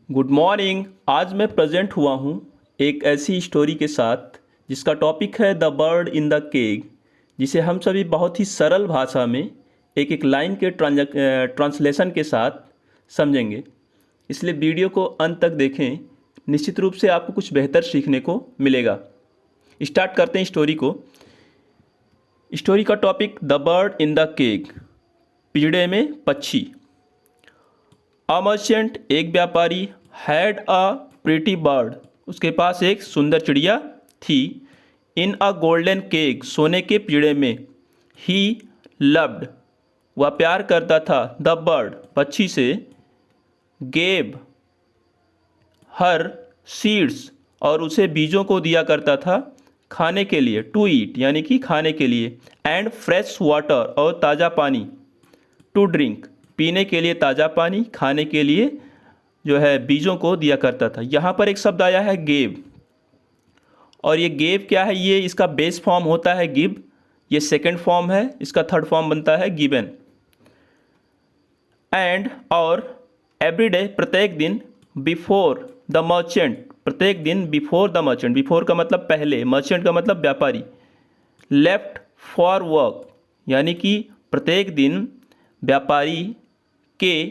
Good morning. आज मैं present हुआ हूँ एक ऐसी स्टोरी के साथ जिसका टॉपिक है the bird in the keg, जिसे हम सभी बहुत ही सरल भाषा में एक एक लाइन के ट्रांसलेशन के साथ समझेंगे। इसलिए वीडियो को अंत तक देखें, निश्चित रूप से आपको कुछ बेहतर सीखने को मिलेगा। स्टार्ट करते हैं स्टोरी को। स्टोरी का topic the bird in the keg, पिंजड़े में पक्षी। अ मर्चेंट, एक व्यापारी, हैड अ प्रिटी बर्ड, उसके पास एक सुंदर चिड़िया थी। इन अ गोल्डन केक, सोने के पिंजड़े में। ही लव्ड, वह प्यार करता था। द बर्ड, पक्षी से। गेव हर सीड्स, और उसे बीजों को दिया करता था खाने के लिए। टू ईट, यानी कि खाने के लिए। एंड फ्रेश वाटर, और ताज़ा पानी। टू ड्रिंक, पीने के लिए ताज़ा पानी, खाने के लिए जो है बीजों को दिया करता था। यहाँ पर एक शब्द आया है गेव, और ये गेव क्या है? ये इसका बेस फॉर्म होता है गिव, ये सेकंड फॉर्म है, इसका थर्ड फॉर्म बनता है गिवन। एंड, और एवरीडे, प्रत्येक दिन। बिफोर द मर्चेंट, प्रत्येक दिन। बिफोर द मर्चेंट, बिफोर का मतलब पहले, मर्चेंट का मतलब व्यापारी। लेफ्ट फॉर वर्क, यानी कि प्रत्येक दिन व्यापारी के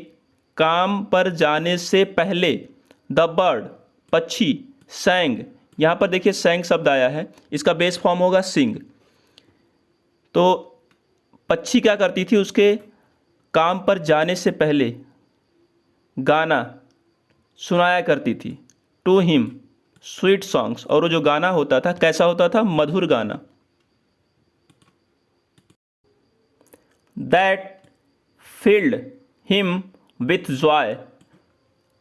काम पर जाने से पहले। द बर्ड, पक्षी। सैंग, यहाँ पर देखिए सैंग शब्द आया है, इसका बेस फॉर्म होगा सिंग। तो पक्षी क्या करती थी? उसके काम पर जाने से पहले गाना सुनाया करती थी। टू हिम स्वीट सॉन्ग्स, और वो जो गाना होता था कैसा होता था? मधुर गाना। That field him with Joy,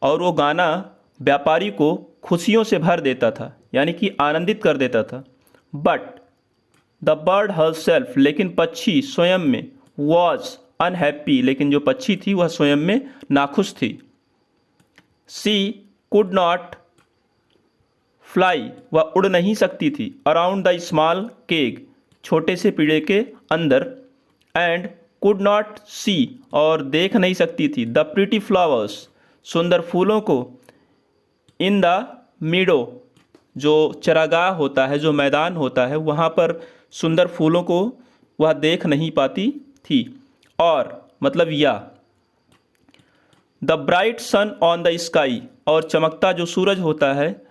और वो गाना व्यापारी को खुशियों से भर देता था, यानी कि आनंदित कर देता था। बट द बर्ड हरसेल्फ, लेकिन पक्षी स्वयं में। वॉज अनहैप्पी, लेकिन जो पक्षी थी वह स्वयं में नाखुश थी। सी कुड नॉट फ्लाई, वह उड़ नहीं सकती थी। अराउंड द स्मॉल केग, छोटे से पिंजड़े के अंदर। एंड कुड नॉट सी, और देख नहीं सकती थी। द प्रिटी फ्लावर्स, सुंदर फूलों को। इन द मीडो, जो चरागाह होता है, जो मैदान होता है, वहाँ पर सुंदर फूलों को वह देख नहीं पाती थी। और मतलब या the bright sun on the sky, और चमकता जो सूरज होता है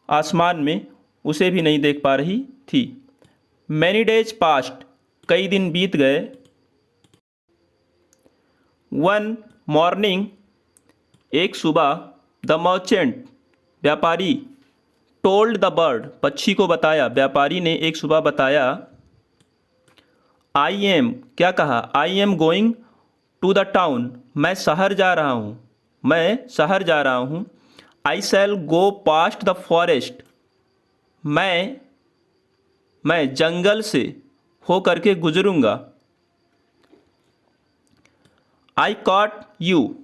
आसमान में, उसे भी नहीं देख पा रही थी। मैनी डेज पास्ट, कई दिन बीत गए। वन मॉर्निंग, एक सुबह। द मर्चेंट, व्यापारी। टोल्ड द बर्ड, पक्षी को बताया, व्यापारी ने एक सुबह बताया। आई एम, क्या कहा? I am going to the town, मैं शहर जा रहा हूँ, मैं शहर जा रहा हूँ। आई शैल गो पास्ट द फॉरेस्ट, मैं जंगल से हो करके गुजरूंगा। आई कॉट यू,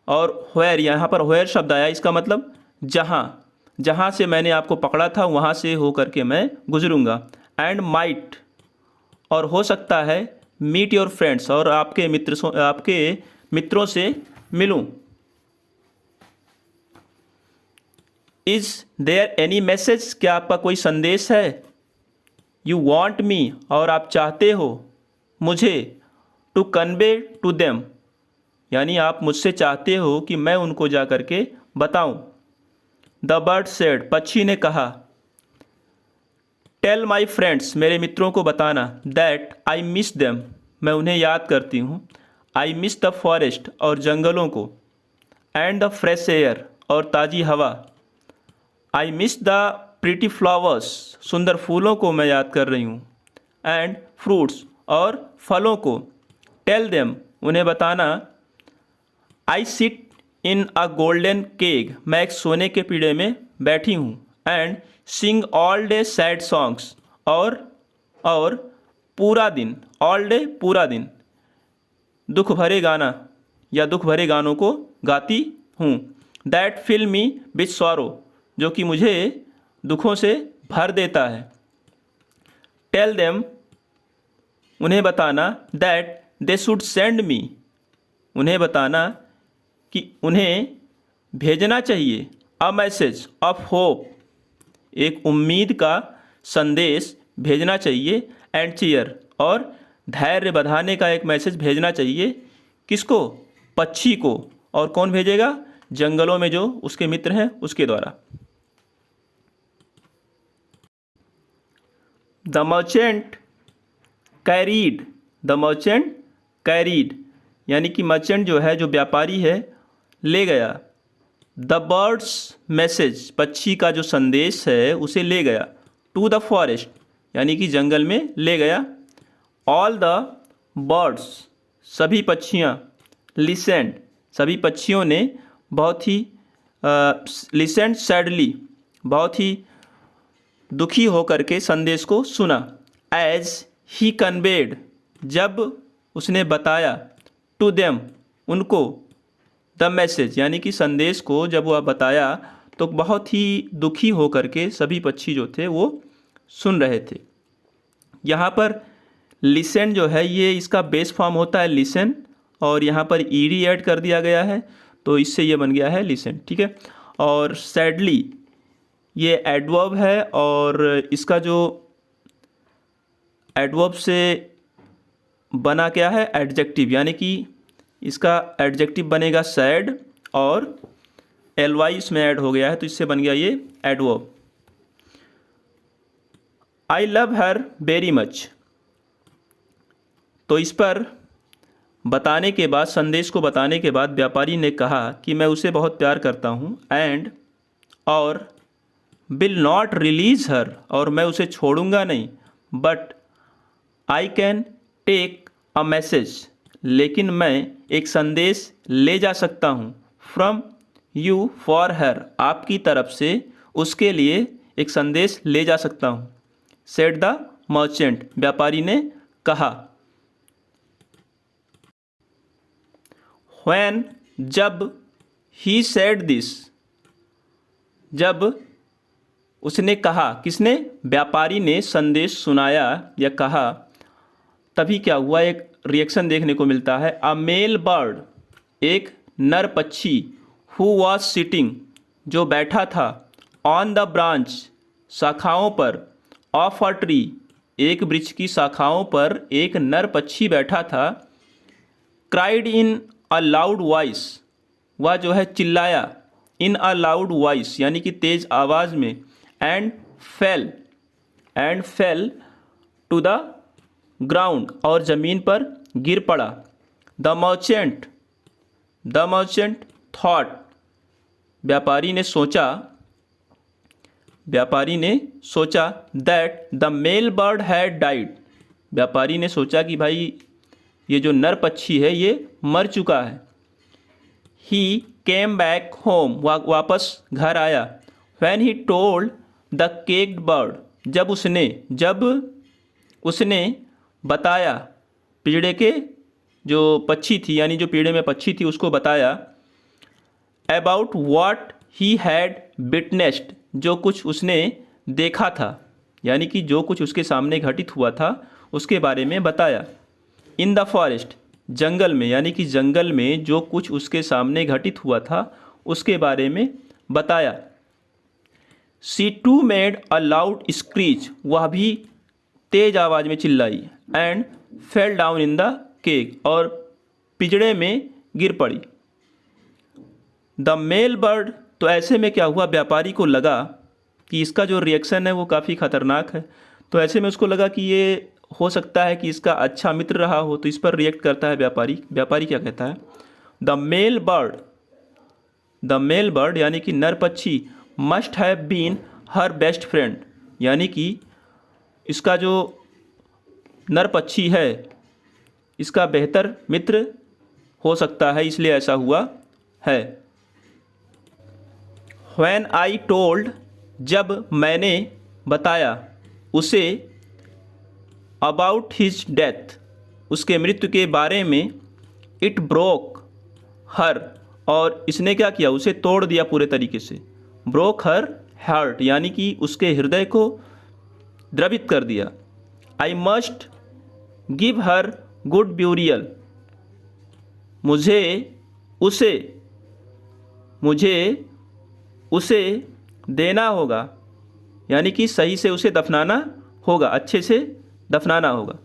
और व्हेयर, यहाँ पर व्हेयर शब्द आया, इसका मतलब जहाँ, जहाँ से मैंने आपको पकड़ा था वहाँ से हो करके मैं गुजरूंगा। एंड माइट, और हो सकता है। मीट योर फ्रेंड्स, और आपके मित्रों से मिलूं। इज़ देयर एनी मैसेज, क्या आपका कोई संदेश है? यू वॉन्ट मी, और आप चाहते हो मुझे। टू कन्वे टू देम, यानी आप मुझसे चाहते हो कि मैं उनको जा कर के बताऊं। द बर्ड सेड, पक्षी ने कहा। टेल माई फ्रेंड्स, मेरे मित्रों को बताना। दैट आई मिस देम, मैं उन्हें याद करती हूँ। आई मिस द फॉरेस्ट, और जंगलों को। एंड द फ्रेश एयर, और ताज़ी हवा। I miss the pretty flowers, सुंदर फूलों को मैं याद कर रही हूँ। एंड फ्रूट्स, और फलों को। टेल देम, उन्हें बताना। I sit in a golden keg, मैं एक सोने के पीढ़े में बैठी हूँ। And Singh all day sad songs, और पूरा दिन। ऑल डे, पूरा दिन। दुख भरे गाना, या दुख भरे गानों को गाती हूँ। That fill me with sorrow, जो कि मुझे दुखों से भर देता है। टेल देम, उन्हें बताना। That they should send me, उन्हें बताना कि उन्हें भेजना चाहिए। अ मैसेज ऑफ होप, एक उम्मीद का संदेश भेजना चाहिए। एंड चीयर, और धैर्य बढ़ाने का एक मैसेज भेजना चाहिए। किसको? पक्षी को। और कौन भेजेगा? जंगलों में जो उसके मित्र हैं उसके द्वारा। The merchant carried, the merchant carried, यानी कि मर्चेंट जो है, जो व्यापारी है, ले गया। द बर्ड्स मैसेज, पक्षी का जो संदेश है उसे ले गया। टू द फॉरेस्ट, यानी कि जंगल में ले गया। ऑल द बर्ड्स, सभी पक्षियाँ। लिसेंड, सभी पक्षियों ने बहुत ही लिसेंड सैडली, बहुत ही दुखी होकर के संदेश को सुना। एज ही कन्वेड, जब उसने बताया। टू देम, उनको। द मैसेज, यानी कि संदेश को जब वह बताया तो बहुत ही दुखी होकर के सभी पक्षी जो थे वो सुन रहे थे। यहाँ पर लिसन जो है ये इसका बेस फॉर्म होता है लिसन, और यहाँ पर ईडी ऐड कर दिया गया है तो इससे ये बन गया है लिसन। ठीक है। और सैडली ये एडवर्ब है, और इसका जो एडवर्ब से बना क्या है? एडजेक्टिव, यानी कि इसका एडजेक्टिव बनेगा सैड, और ly इसमें ऐड हो गया है तो इससे बन गया ये adverb. I love her very much, तो इस पर बताने के बाद, संदेश को बताने के बाद व्यापारी ने कहा कि मैं उसे बहुत प्यार करता हूँ। एंड, और विल नॉट रिलीज हर, और मैं उसे छोड़ूंगा नहीं। But I can take a message, लेकिन मैं एक संदेश ले जा सकता हूँ। फ्रॉम यू फॉर हर, आपकी तरफ से उसके लिए एक संदेश ले जा सकता हूँ। सेड द मर्चेंट, व्यापारी ने कहा। व्हेन, जब। ही सेड दिस, जब उसने कहा। किसने? व्यापारी ने संदेश सुनाया या कहा। तभी क्या हुआ? एक रिएक्शन देखने को मिलता है। अ मेल बर्ड, एक नर पक्षी। हु वॉज सिटिंग, जो बैठा था। ऑन द ब्रांच, शाखाओं पर। ऑफ अ ट्री, एक वृक्ष की शाखाओं पर एक नर पक्षी बैठा था। Cried in a loud voice, वह जो है चिल्लाया। इन अ लाउड वॉइस, यानी कि तेज आवाज़ में। And fell to the ground, और ज़मीन पर गिर पड़ा। द मर्चेंट थॉट, व्यापारी ने सोचा। That the male bird had died, व्यापारी ने सोचा कि भाई ये जो नर पक्षी है ये मर चुका है। ही केम बैक होम, वापस घर आया। When he told the caked bird, जब उसने बताया, पिजड़े के जो पक्षी थी, यानी जो पिजड़े में पक्षी थी उसको बताया। About what he had witnessed, जो कुछ उसने देखा था, यानी कि जो कुछ उसके सामने घटित हुआ था उसके बारे में बताया। इन द फॉरेस्ट, जंगल में, यानी कि जंगल में जो कुछ उसके सामने घटित हुआ था उसके बारे में बताया। She too made a loud screech, वह भी तेज आवाज़ में चिल्लाई। And fell down in the cage, और पिंजड़े में गिर पड़ी। द मेल बर्ड, तो ऐसे में क्या हुआ? व्यापारी को लगा कि इसका जो रिएक्शन है वो काफ़ी ख़तरनाक है, तो ऐसे में उसको लगा कि ये हो सकता है कि इसका अच्छा मित्र रहा हो, तो इस पर रिएक्ट करता है व्यापारी क्या कहता है? द मेल बर्ड यानी कि नर पक्षी must have been her best friend, यानी कि इसका जो नर पक्षी है इसका बेहतर मित्र हो सकता है, इसलिए ऐसा हुआ है। व्हेन आई टोल्ड, जब मैंने बताया उसे। अबाउट हिज डेथ, उसके मृत्यु के बारे में। इट ब्रोक हर, और इसने क्या किया? उसे तोड़ दिया पूरे तरीके से। ब्रोक हर हार्ट, यानी कि उसके हृदय को द्रवित कर दिया। I must give her good burial, मुझे उसे मुझे उसे देना होगा, यानी कि सही से उसे दफनाना होगा, अच्छे से दफनाना होगा।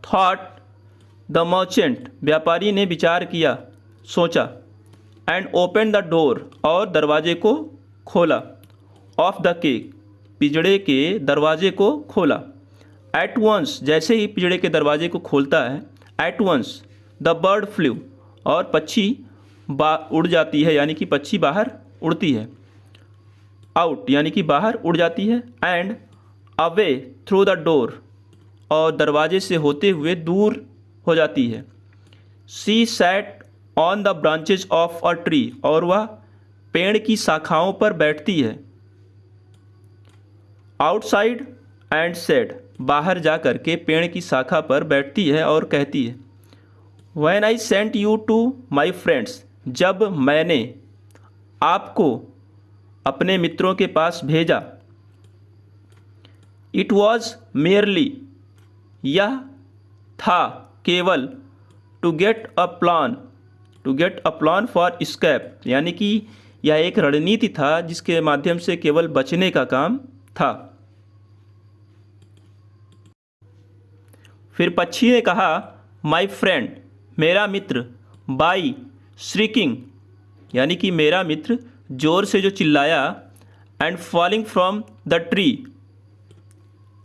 थॉट द मर्चेंट, व्यापारी ने विचार किया, सोचा। एंड ओपन द डोर, और दरवाजे को खोला। ऑफ द केक, पिंजड़े के दरवाजे को खोला। एट वंस, जैसे ही पिंजड़े के दरवाजे को खोलता है, at once the bird flew, और पक्षी उड़ जाती है, यानी कि पक्षी बाहर उड़ती है। आउट, यानी कि बाहर उड़ जाती है। And away through the door, और दरवाजे से होते हुए दूर हो जाती है। She sat on the branches of a tree, और वह पेड़ की शाखाओं पर बैठती है। आउटसाइड एंड सेड, बाहर जा कर के पेड़ की शाखा पर बैठती है और कहती है, when I sent you to my friends, जब मैंने आपको अपने मित्रों के पास भेजा। इट वॉज मेयरली, यह था केवल, to get a plan for escape, यानी कि यह एक रणनीति था जिसके माध्यम से केवल बचने का काम था। फिर पक्षी ने कहा, माई फ्रेंड, मेरा मित्र। बाई श्रीकिंग, यानी कि मेरा मित्र जोर से जो चिल्लाया। And falling from the tree,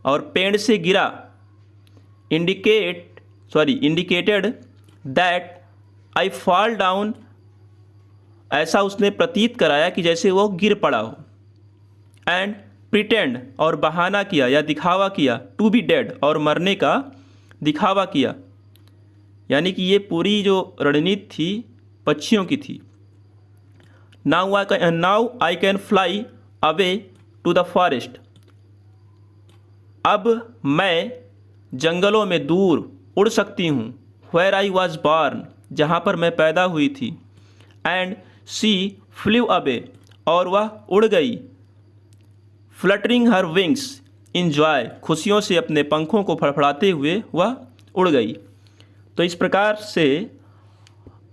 और पेड़ से गिरा। Indicated that I fall down, ऐसा उसने प्रतीत कराया कि जैसे वो गिर पड़ा हो। एंड प्रिटेंड, और बहाना किया या दिखावा किया। टू बी डेड, और मरने का दिखावा किया, यानी कि ये पूरी जो रणनीति थी पक्षियों की थी। Now I can fly away to the forest, अब मैं जंगलों में दूर उड़ सकती हूँ। वेयर आई वॉज बॉर्न, जहाँ पर मैं पैदा हुई थी। एंड शी फ्लू अवे, और वह उड़ गई। Fluttering her wings in joy, खुशियों से अपने पंखों को फड़फड़ाते हुए वह उड़ गई। तो इस प्रकार से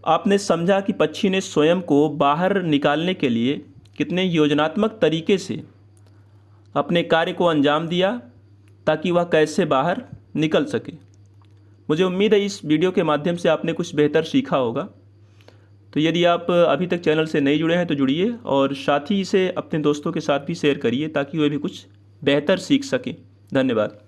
आपने समझा कि पक्षी ने स्वयं को बाहर निकालने के लिए कितने योजनात्मक तरीके से अपने कार्य को अंजाम दिया, ताकि वह कैसे बाहर निकल सके। मुझे उम्मीद है इस वीडियो के माध्यम से आपने कुछ बेहतर सीखा होगा। तो यदि आप अभी तक चैनल से नहीं जुड़े हैं तो जुड़िए, और साथ ही इसे अपने दोस्तों के साथ भी शेयर करिए, ताकि वे भी कुछ बेहतर सीख सकें। धन्यवाद।